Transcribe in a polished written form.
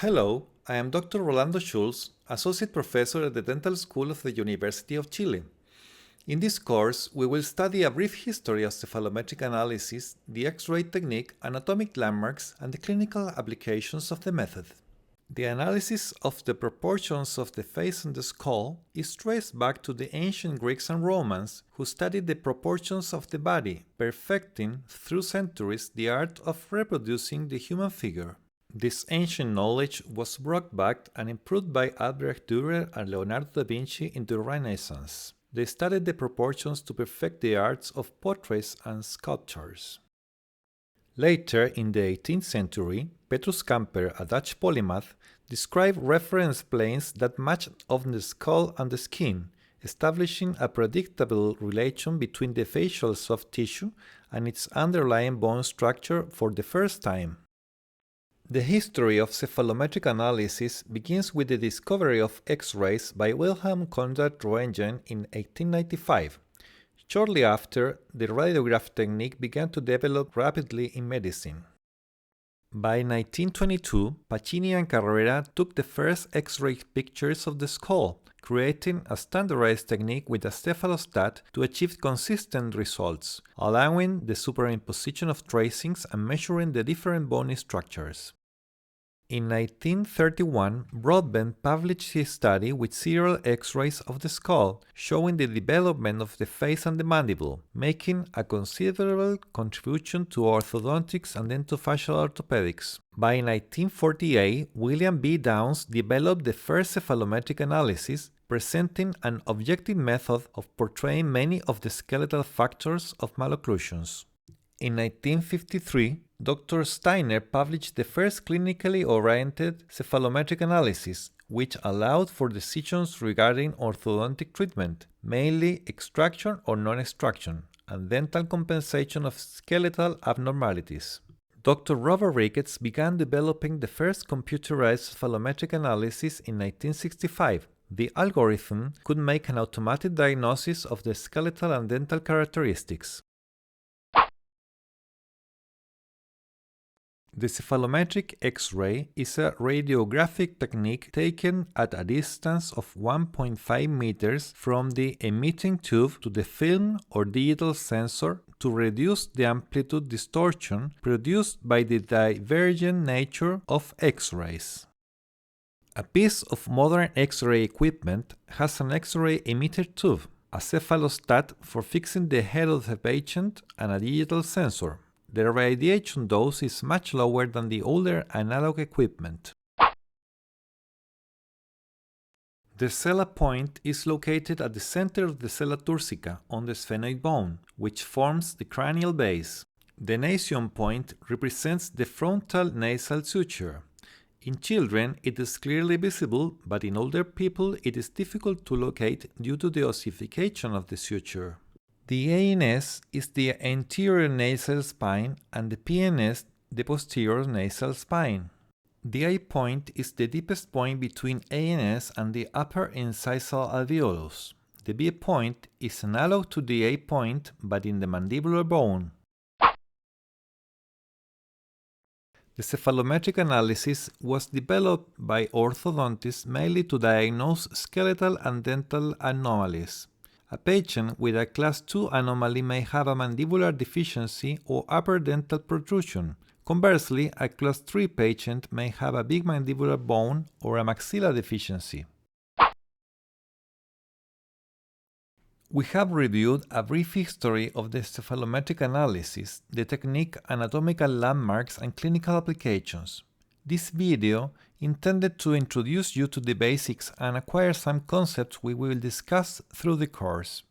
Hello, I am Dr. Rolando Schulz, Associate Professor at the Dental School of the University of Chile. In this course, we will study a brief history of cephalometric analysis, the X-ray technique, anatomic landmarks, and the clinical applications of the method. The analysis of the proportions of the face and the skull is traced back to the ancient Greeks and Romans, who studied the proportions of the body, perfecting through centuries the art of reproducing the human figure. This ancient knowledge was brought back and improved by Albrecht Dürer and Leonardo da Vinci in the Renaissance. They studied the proportions to perfect the arts of portraits and sculptures. Later, in the 18th century, Petrus Camper, a Dutch polymath, described reference planes that matched of the skull and the skin, establishing a predictable relation between the facial soft tissue and its underlying bone structure for the first time. The history of cephalometric analysis begins with the discovery of X-rays by Wilhelm Conrad Röntgen in 1895. Shortly after, the radiograph technique began to develop rapidly in medicine. By 1922, Pacini and Carrera took the first X-ray pictures of the skull, creating a standardized technique with a cephalostat to achieve consistent results, allowing the superimposition of tracings and measuring the different bony structures. In 1931, Broadbent published his study with serial X-rays of the skull, showing the development of the face and the mandible, making a considerable contribution to orthodontics and dentofacial orthopedics. By 1948, William B. Downs developed the first cephalometric analysis, presenting an objective method of portraying many of the skeletal factors of malocclusions. In 1953, Dr. Steiner published the first clinically oriented cephalometric analysis, which allowed for decisions regarding orthodontic treatment, mainly extraction or non-extraction, and dental compensation of skeletal abnormalities. Dr. Robert Ricketts began developing the first computerized cephalometric analysis in 1965. The algorithm could make an automatic diagnosis of the skeletal and dental characteristics. The cephalometric X-ray is a radiographic technique taken at a distance of 1.5 meters from the emitting tube to the film or digital sensor to reduce the amplitude distortion produced by the divergent nature of X-rays. A piece of modern X-ray equipment has an X-ray emitter tube, a cephalostat for fixing the head of the patient, and a digital sensor. The radiation dose is much lower than the older analog equipment. The sella point is located at the center of the sella turcica on the sphenoid bone, which forms the cranial base. The nasion point represents the frontal nasal suture. In children, it is clearly visible, but in older people it is difficult to locate due to the ossification of the suture. The ANS is the anterior nasal spine and the PNS the posterior nasal spine. The A point is the deepest point between ANS and the upper incisal alveolus. The B point is analog to the A point but in the mandibular bone. The cephalometric analysis was developed by orthodontists mainly to diagnose skeletal and dental anomalies. A patient with a Class II anomaly may have a mandibular deficiency or upper dental protrusion. Conversely, a Class III patient may have a big mandibular bone or a maxilla deficiency. We have reviewed a brief history of the cephalometric analysis, the technique, anatomical landmarks, and clinical applications. This video intended to introduce you to the basics and acquire some concepts we will discuss through the course.